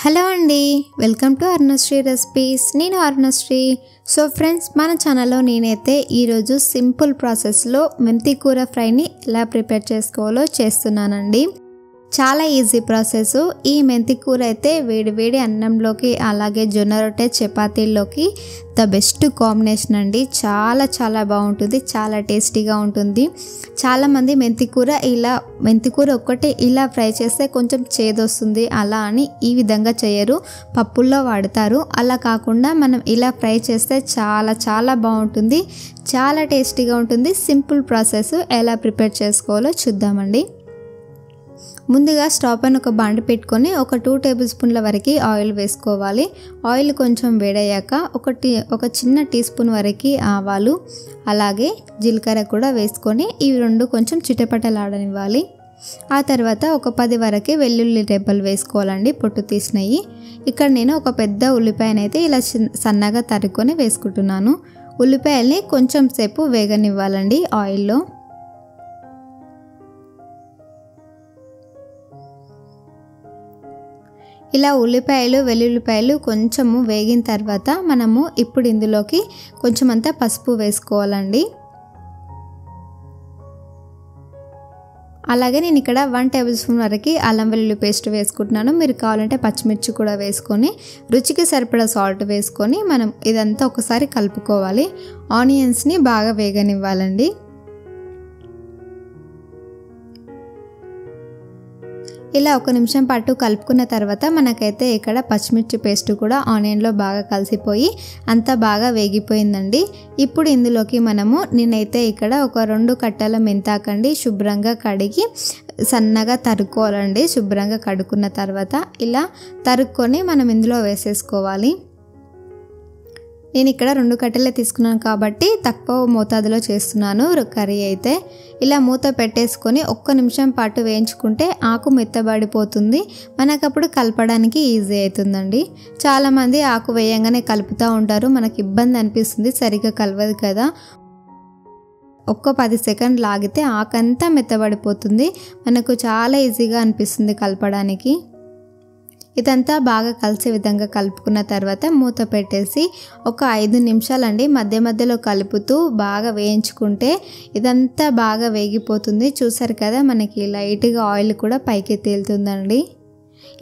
Hello అండి, welcome to Arunasri recipes. నేను Arunasri. So friends, మన ఛానల్లో నేనైతే ఈరోజు సింపుల్ ప్రాసెస్లో మెంతి కూర ఫ్రైని ఎలా ప్రిపేర్ చేసుకోవాలో చేస్తున్నానండి. చాలా ఈజీ ప్రాసెస్. ఈ మెంతి కూర అయితే వేడి వేడి అన్నంలోకి అలాగే జొన్న రొట్టె చపాతీల్లోకి ద బెస్ట్ కాంబినేషన్ అండి. చాలా చాలా బాగుంటుంది, చాలా టేస్టీగా ఉంటుంది. చాలామంది మెంతి కూర ఒక్కటే ఇలా ఫ్రై చేస్తే కొంచెం చేదొస్తుంది అలా అని ఈ విధంగా చేయరు, పప్పుల్లో వాడతారు. అలా కాకుండా మనం ఇలా ఫ్రై చేస్తే చాలా చాలా బాగుంటుంది, చాలా టేస్టీగా ఉంటుంది. సింపుల్ ప్రాసెస్ ఎలా ప్రిపేర్ చేసుకోవాలో చూద్దామండి. ముందుగా స్టవ్ పైన ఒక బాండి పెట్టుకొని ఒక 2 టేబుల్ స్పూన్ల వరకు ఆయిల్ వేసుకోవాలి. ఆయిల్ కొంచెం వేడయ్యాక ఒక చిన్న టీ స్పూన్ వరకు ఆవాలు అలాగే జీలకర్ర కూడా వేసుకొని ఇవి రెండు కొంచెం చిటపటలాడనివ్వాలి. ఆ తర్వాత ఒక 10 వరకు వెల్లుల్లి రెబ్బలు వేసుకోవాలండి, పొట్టు తీసినవి. ఇక్కడ నేను ఒక పెద్ద ఉల్లిపాయనైతే ఇలా సన్నగా తరుక్కొని వేసుకుంటున్నాను. ఉల్లిపాయల్ని కొంచెం సేపు వేగనివ్వాలండి ఆయిల్లో. ఇలా ఉల్లిపాయలు వెల్లుల్లిపాయలు కొంచెము వేగిన తర్వాత మనము ఇప్పుడు ఇందులోకి కొంచెం అంతా పసుపు వేసుకోవాలండి. అలాగే నేను ఇక్కడ 1 టేబుల్ స్పూన్ వరకు అల్లం వెల్లుల్లి పేస్ట్ వేసుకుంటున్నాను. మీరు కావాలంటే పచ్చిమిర్చి కూడా వేసుకొని రుచికి సరిపడా సాల్ట్ వేసుకొని మనం ఇదంతా ఒకసారి కలుపుకోవాలి. ఆనియన్స్ని బాగా వేగనివ్వాలండి. ఇలా 1 నిమిషం పాటు కలుపుకున్న తర్వాత మనకైతే ఇక్కడ పచ్చిమిర్చి పేస్ట్ కూడా ఆనియన్లో బాగా కలిసిపోయి అంతా బాగా వేగిపోయిందండి. ఇప్పుడు ఇందులోకి నేనైతే ఇక్కడ ఒక 2 కట్టల మెంతాకండి శుభ్రంగా కడిగి సన్నగా తరుక్కోవాలండి. శుభ్రంగా కడుక్కున్న తర్వాత ఇలా తరుక్కొని మనం ఇందులో వేసేసుకోవాలి. నేను ఇక్కడ 2 కట్టెలే తీసుకున్నాను కాబట్టి తక్కువ మోతాదులో చేస్తున్నాను కర్రీ అయితే. ఇలా మూత పెట్టేసుకొని 1 నిమిషం పాటు వేయించుకుంటే ఆకు మెత్తబడిపోతుంది, మనకప్పుడు కలపడానికి ఈజీ అవుతుందండి. చాలామంది ఆకు వేయంగానే కలుపుతూ ఉంటారు, మనకి ఇబ్బంది అనిపిస్తుంది, సరిగ్గా కలవదు కదా. 10 సెకండ్లు ఆగితే ఆకంతా మెత్తబడిపోతుంది, మనకు చాలా ఈజీగా అనిపిస్తుంది కలపడానికి. ఇదంతా బాగా కలిసే విధంగా కలుపుకున్న తర్వాత మూత పెట్టేసి ఒక 5 నిమిషాలండి మధ్య మధ్యలో కలుపుతూ బాగా వేయించుకుంటే ఇదంతా బాగా వేగిపోతుంది. చూసారు కదా, మనకి లైట్గా ఆయిల్ కూడా పైకి తేలుతుందండి.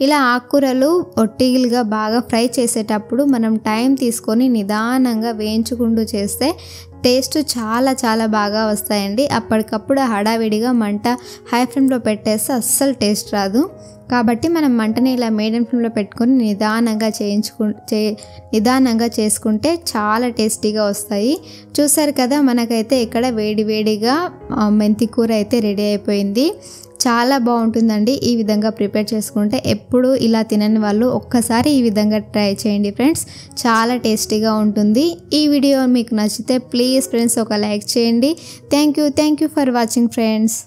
ఇలా ఆకుకూరలు ఒట్టిగా బాగా ఫ్రై చేసేటప్పుడు మనం టైం తీసుకొని నిదానంగా వేయించుకుంటూ చేస్తే టేస్ట్ చాలా చాలా బాగా వస్తాయండి. అప్పటికప్పుడు హడావిడిగా మంట హై ఫ్లేమ్లో పెట్టేస్తే అస్సలు టేస్ట్ రాదు. కాబట్టి మనం మంటని ఇలా మీడియం ఫ్లేమ్లో పెట్టుకొని నిదానంగా చేసుకుంటే చాలా టేస్టీగా వస్తాయి. చూసారు కదా, మనకైతే ఇక్కడ వేడివేడిగా మెంతి కూర అయితే రెడీ అయిపోయింది. చాలా బాగుంటుందండి. ఈ విధంగా ప్రిపేర్ చేసుకుంటే ఎప్పుడు ఇలా తినని వాళ్ళు ఒక్కసారి ఈ విధంగా ట్రై చేయండి ఫ్రెండ్స్, చాలా టేస్టీగా ఉంటుంది. ఈ వీడియో మీకు నచ్చితే ప్లీజ్ ఫ్రెండ్స్ ఒక లైక్ చేయండి. Thank you for watching friends.